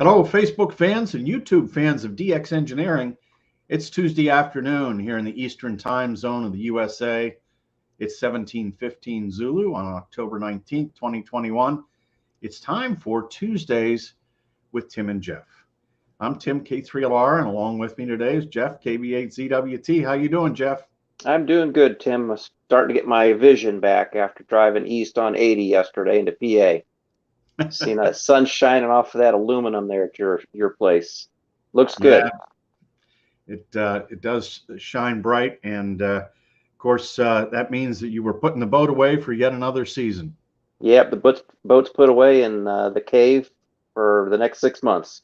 Hello, Facebook fans and YouTube fans of DX Engineering. It's Tuesday afternoon here in the Eastern Time Zone of the USA. It's 17:15 Zulu on October 19th, 2021. It's time for Tuesdays with Tim and Jeff. I'm Tim K3LR, and along with me today is Jeff KB8ZWT. How you doing, Jeff? I'm doing good, Tim. I'm starting to get my vision back after driving east on 80 yesterday into PA. Seeing that sun shining off of that aluminum there at your place. Looks good. Yeah, it does shine bright, and of course that means that you were putting the boat away for yet another season. Yep, the boat's put away in the cave for the next 6 months.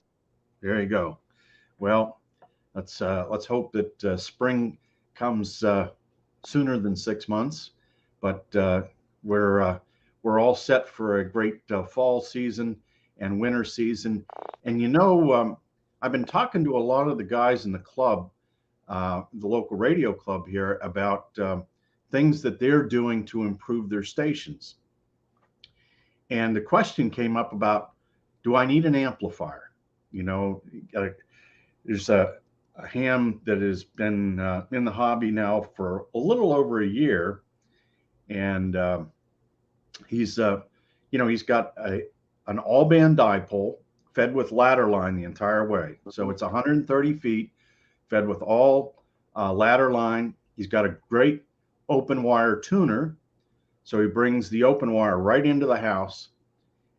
There you go. Well, let's hope that spring comes sooner than 6 months, but we're all set for a great fall season and winter season. And I've been talking to a lot of the guys in the club, the local radio club here, about things that they're doing to improve their stations. And the question came up about, do I need an amplifier? There's a ham that has been in the hobby now for a little over a year, and he's got an all-band dipole fed with ladder line the entire way. So it's 130 feet, fed with all ladder line. He's got a great open wire tuner, so he brings the open wire right into the house,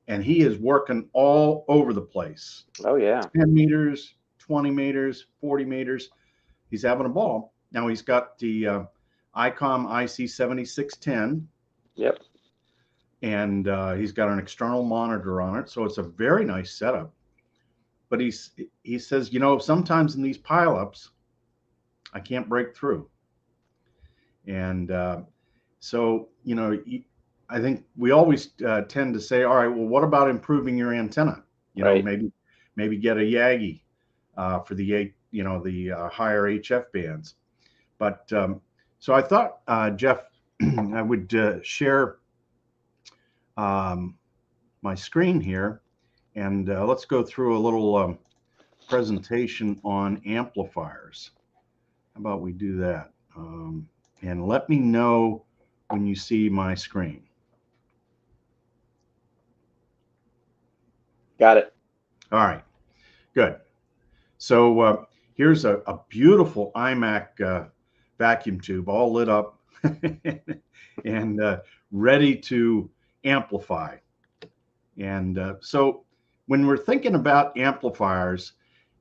and he is working all over the place. Oh yeah. 10 meters, 20 meters, 40 meters. He's having a ball. Now he's got the ICOM IC7610. Yep. And he's got an external monitor on it, so it's a very nice setup. But he says, sometimes in these pileups, I can't break through. And so I think we always tend to say, all right, well, what about improving your antenna? Right. Maybe get a Yagi for the higher HF bands. But so I thought, Jeff, I would share my screen here, and let's go through a little presentation on amplifiers. How about we do that? And let me know when you see my screen. Got it. All right, good. So here's a beautiful iMac vacuum tube, all lit up and ready to amplify. And so when we're thinking about amplifiers,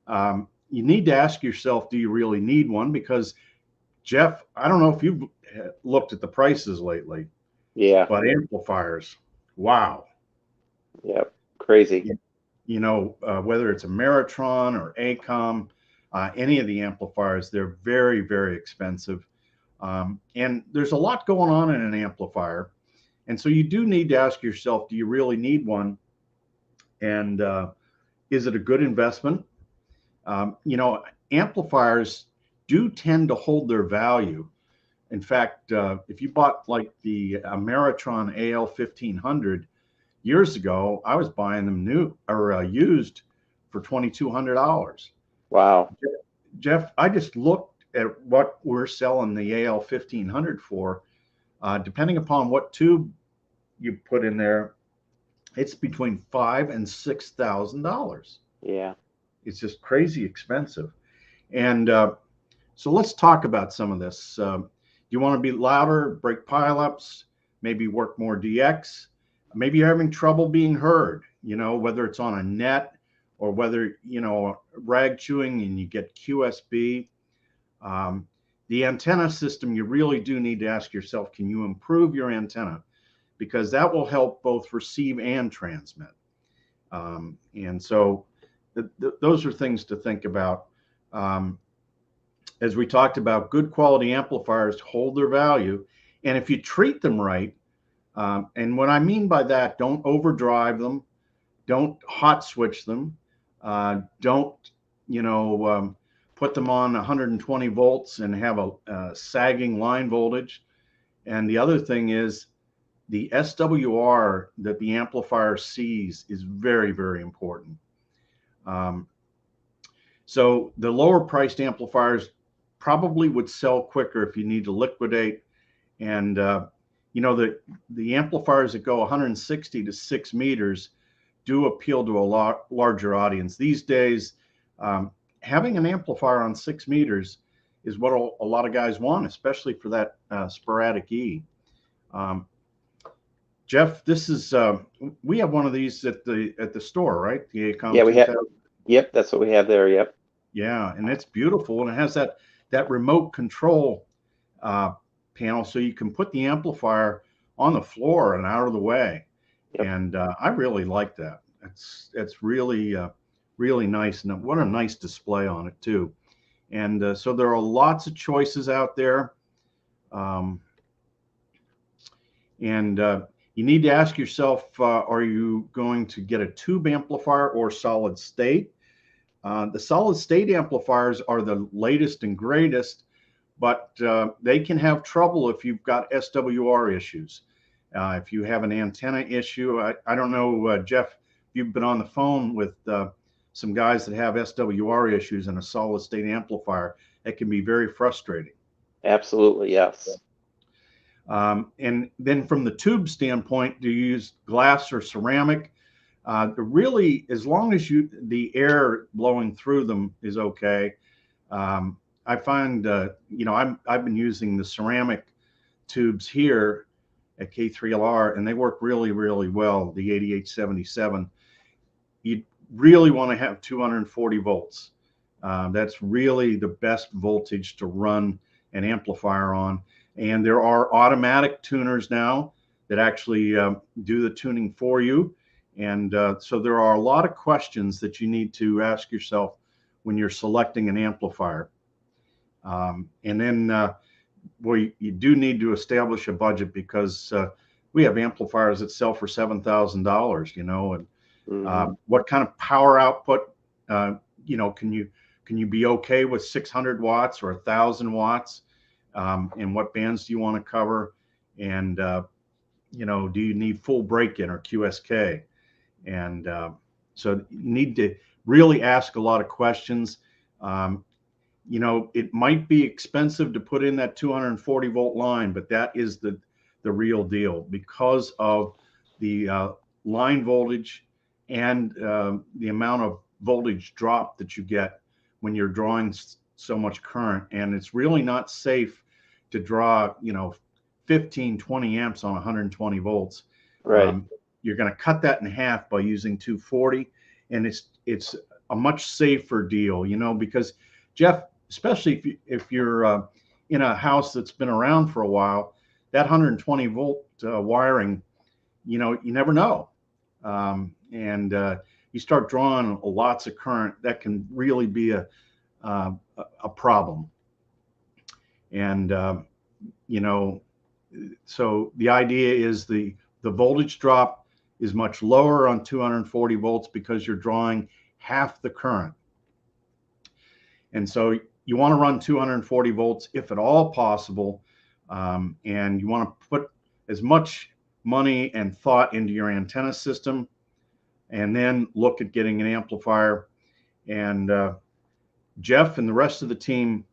you need to ask yourself, do you really need one? Because Jeff, I don't know if you've looked at the prices lately. Yeah. But amplifiers, wow. Yep. Crazy. Whether it's a Meritron or ACOM, any of the amplifiers, they're very, very expensive. And there's a lot going on in an amplifier. And so you do need to ask yourself, do you really need one? And is it a good investment? Amplifiers do tend to hold their value. In fact, if you bought like the Meritron AL1500 years ago, I was buying them new or used for $2,200. Wow. Jeff, I just looked at what we're selling the AL1500 for. Depending upon what tube you put in there, it's between $5,000 and $6,000. Yeah, it's just crazy expensive. And so let's talk about some of this. Do you want to be louder, break pileups, maybe work more DX? Maybe you're having trouble being heard, whether it's on a net or whether, rag chewing and you get QSB. The antenna system, you really do need to ask yourself, can you improve your antenna? Because that will help both receive and transmit. And so those are things to think about. As we talked about, good quality amplifiers hold their value. And if you treat them right, and what I mean by that, don't overdrive them, don't hot switch them, don't, put them on 120 volts and have a sagging line voltage. And the other thing is the SWR that the amplifier sees is very, very important. Um, so the lower priced amplifiers probably would sell quicker if you need to liquidate. And you know, the amplifiers that go 160 to 6 meters do appeal to a lot larger audience these days. Having an amplifier on 6 meters is what a lot of guys want, especially for that sporadic E. Jeff, this is we have one of these at the store, right? The ACOM Yeah, we have. 2000. Yep, that's what we have there. Yep. Yeah, and it's beautiful, and it has that remote control panel, so you can put the amplifier on the floor and out of the way. Yep. And I really like that. It's really really nice, and what a nice display on it too. And so there are lots of choices out there, and you need to ask yourself, are you going to get a tube amplifier or solid state? The solid state amplifiers are the latest and greatest, but they can have trouble if you've got SWR issues. If you have an antenna issue, I don't know, Jeff, if you've been on the phone with some guys that have SWR issues in a solid state amplifier. It can be very frustrating. Absolutely, yes. And then from the tube standpoint, do you use glass or ceramic? Really, as long as the air blowing through them is okay. I find, you know, I've been using the ceramic tubes here at K3LR, and they work really, really well. The 8877. You really want to have 240 volts. That's really the best voltage to run an amplifier on. And there are automatic tuners now that actually do the tuning for you. And so there are a lot of questions that you need to ask yourself when you're selecting an amplifier. And then, well, you do need to establish a budget, because we have amplifiers that sell for $7,000, you know, and what kind of power output, you know, can you be okay with 600 watts or 1,000 watts? And what bands do you want to cover? And, you know, do you need full break-in or QSK? And so you need to really ask a lot of questions. You know, it might be expensive to put in that 240 volt line, but that is the real deal, because of the line voltage and the amount of voltage drop that you get when you're drawing so much current. And it's really not safe to draw, you know, 15, 20 amps on 120 volts. Right. You're going to cut that in half by using 240, and it's a much safer deal, you know, because Jeff, especially if you're in a house that's been around for a while, that 120 volt wiring, you know, you never know, and you start drawing lots of current, that can really be a problem. And you know, so the idea is the voltage drop is much lower on 240 volts because you're drawing half the current. And so you want to run 240 volts if at all possible. And you want to put as much money and thought into your antenna system, and then look at getting an amplifier. And Jeff and the rest of the team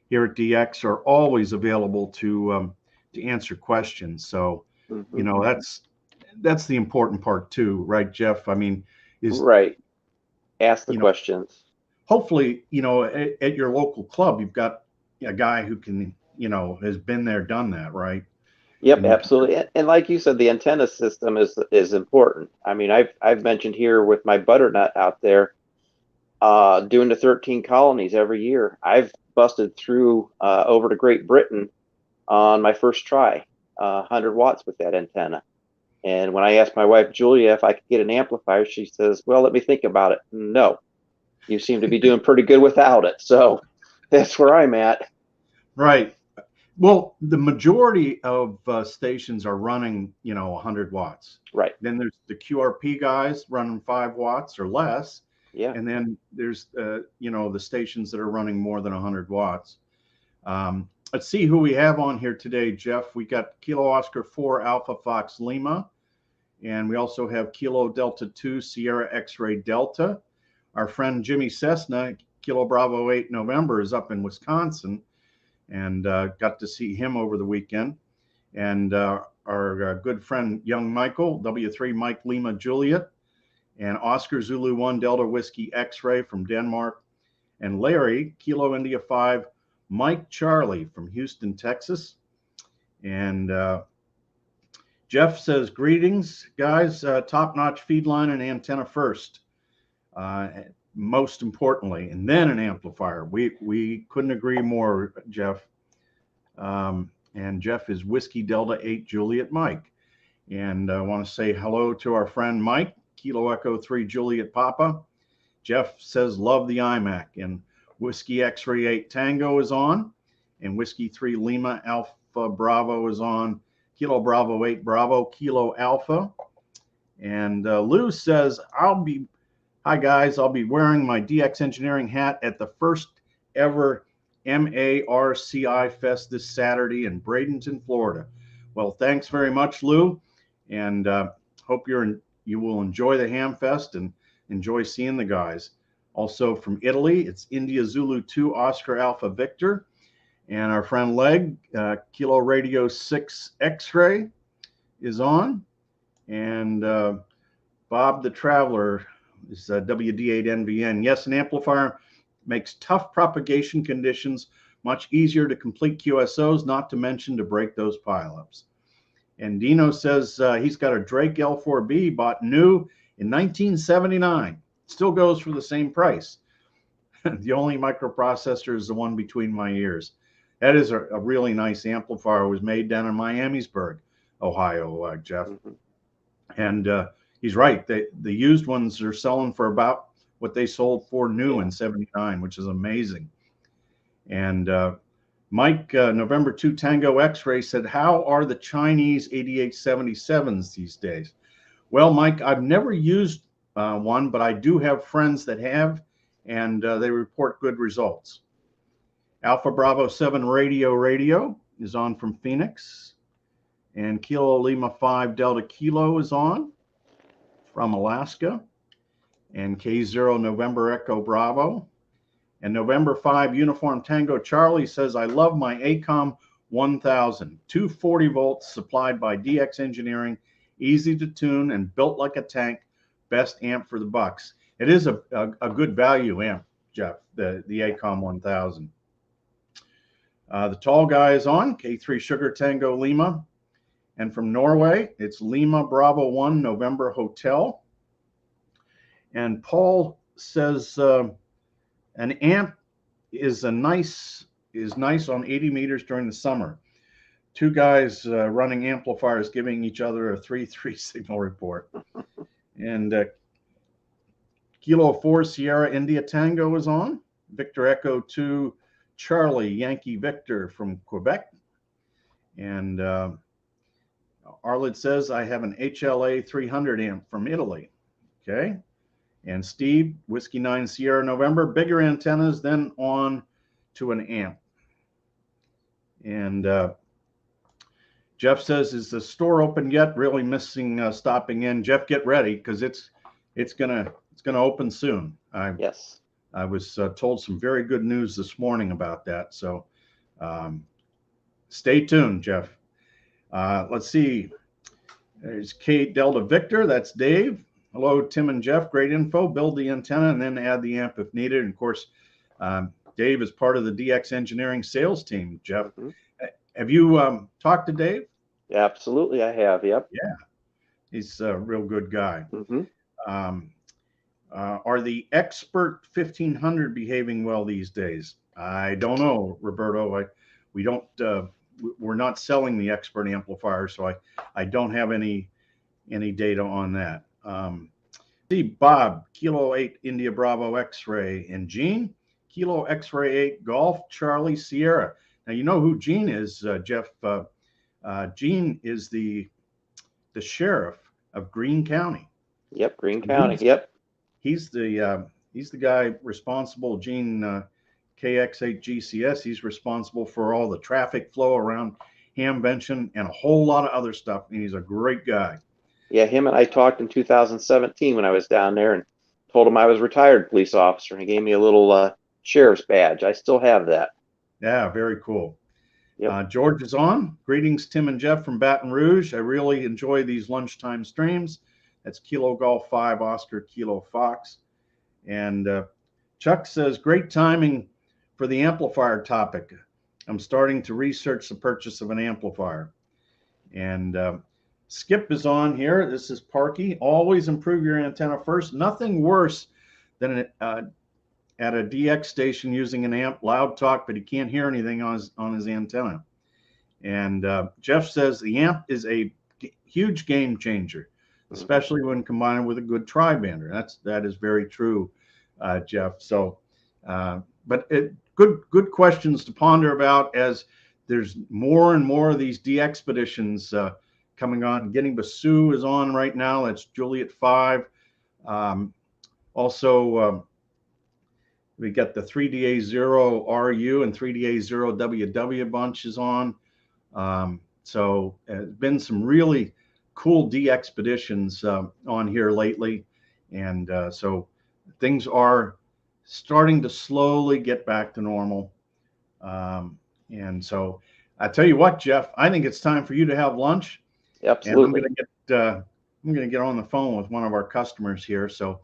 here at DX are always available to answer questions. So, you know, that's the important part too, right, Jeff? I mean, is right. Ask the questions. Hopefully, you know, at your local club, you've got a guy who can, you know, has been there, done that, right? Yep, absolutely. And like you said, the antenna system is important. I mean, I've mentioned here with my butternut out there, doing the 13 colonies every year. I've busted through over to Great Britain on my first try, 100 watts with that antenna. And when I asked my wife, Julia, if I could get an amplifier, she says, well, let me think about it. No, you seem to be doing pretty good without it. So that's where I'm at. Right. Well, the majority of stations are running, you know, 100 watts. Right. Then there's the QRP guys running 5 watts or less. Yeah. And then there's, you know, the stations that are running more than 100 watts. Let's see who we have on here today, Jeff. We got Kilo Oscar 4 Alpha Fox Lima. And we also have Kilo Delta 2 Sierra X-Ray Delta. our friend Jimmy Cessna, Kilo Bravo 8 November, is up in Wisconsin, and got to see him over the weekend. And our good friend Young Michael, W3 Mike Lima Juliet, and Oscar Zulu 1 Delta Whiskey X-Ray from Denmark, and Larry, Kilo India 5 Mike Charlie from Houston, Texas. And Jeff says, greetings, guys, top-notch feed line and antenna first, most importantly, and then an amplifier. We couldn't agree more, Jeff. And Jeff is Whiskey Delta 8 Juliet Mike. And I want to say hello to our friend Mike, Kilo Echo 3 Juliet Papa. Jeff says, love the iMac. And Whiskey X-Ray 8 Tango is on. And Whiskey 3 Lima Alpha Bravo is on. Kilo Bravo 8 Bravo Kilo Alpha. And Lou says, hi guys, I'll be wearing my DX Engineering hat at the first ever MARCI Fest this Saturday in Bradenton, Florida. Well, thanks very much, Lou, and hope you will enjoy the Ham Fest and enjoy seeing the guys. Also from Italy, it's India Zulu 2 Oscar Alpha Victor, and our friend Leg, Kilo Radio 6 X-Ray is on, and Bob the Traveler is WD8NVN. Yes, an amplifier makes tough propagation conditions much easier to complete QSOs, not to mention to break those pileups. And Dino says he's got a Drake L4B bought new in 1979. Still goes for the same price. The only microprocessor is the one between my ears. That is a really nice amplifier. It was made down in Miamisburg, Ohio, Jeff. Mm-hmm. And he's right. The used ones are selling for about what they sold for new in 79, which is amazing. And Mike, November 2 Tango X-Ray said, how are the Chinese 8877s these days? Well, Mike, I've never used one, but I do have friends that have, and they report good results. Alpha Bravo 7 Radio is on from Phoenix, and Kilo Lima 5 Delta Kilo is on from Alaska, and K0 November Echo Bravo. And November 5 Uniform Tango Charlie says, I love my ACOM 1000, 240 volts supplied by DX Engineering, easy to tune and built like a tank, best amp for the bucks. It is a good value amp, Jeff, the ACOM 1000. The tall guy is on, K3 Sugar Tango Lima. And from Norway, it's Lima Bravo 1 November Hotel. And Paul says, an amp is nice on 80 meters during the summer. Two guys running amplifiers giving each other a 3-3 signal report. And Kilo 4 Sierra India Tango is on. Victor Echo 2 Charlie Yankee Victor from Quebec. And Arlid says, I have an HLA 300 amp from Italy. Okay. And Steve, Whiskey 9 Sierra November, bigger antennas, then on to an amp. And Jeff says, is the store open yet? Really missing stopping in. Jeff, get ready, because it's gonna open soon. Yes. I was told some very good news this morning about that. So stay tuned, Jeff. Let's see. There's Kate Delta Victor. That's Dave. Hello, Tim and Jeff. Great info. Build the antenna and then add the amp if needed. And of course, Dave is part of the DX Engineering sales team. Jeff, mm-hmm. Have you talked to Dave? Yeah, absolutely, I have. Yep. Yeah, he's a real good guy. Mm-hmm. Are the Expert 1500 behaving well these days? I don't know, Roberto. We're not selling the Expert amplifier, so I don't have any data on that. See Bob, Kilo 8 India Bravo X-Ray, and Gene, Kilo X-Ray 8 Golf Charlie Sierra. Now you know who Gene is, Jeff. Gene is the sheriff of Greene County. Yep, Greene County. Yep. He's the guy responsible. Gene KX8 GCS. He's responsible for all the traffic flow around Hamvention and a whole lot of other stuff. And he's a great guy. Yeah, him and I talked in 2017 when I was down there and told him I was a retired police officer, and he gave me a little sheriff's badge. I still have that. Yeah, very cool. Yep. George is on. Greetings, Tim and Jeff from Baton Rouge. I really enjoy these lunchtime streams. That's Kilo Golf 5 Oscar Kilo Fox. And Chuck says, great timing for the amplifier topic. I'm starting to research the purchase of an amplifier. And Skip is on here. This is Parky. Always improve your antenna first. Nothing worse than at a DX station using an amp, loud talk, but he can't hear anything on his antenna. And Jeff says the amp is a huge game changer, especially when combined with a good tri-bander. That is very true, Jeff. So, but good questions to ponder about as there's more and more of these DXpeditions coming on. Getting Basu is on right now. That's Juliet 5. Also, we got the 3DA0 RU and 3DA0 WW bunch is on. So there's been some really cool DXpeditions on here lately. And so things are starting to slowly get back to normal. And so I tell you what, Jeff, I think it's time for you to have lunch. Absolutely. And I'm going to get on the phone with one of our customers here. So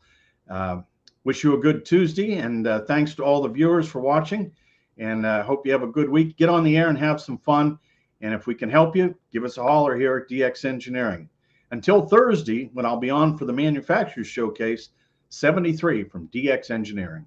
wish you a good Tuesday, and thanks to all the viewers for watching, and hope you have a good week. Get on the air and have some fun. And if we can help you, give us a holler here at DX Engineering. Until Thursday, when I'll be on for the Manufacturers Showcase 73 from DX Engineering.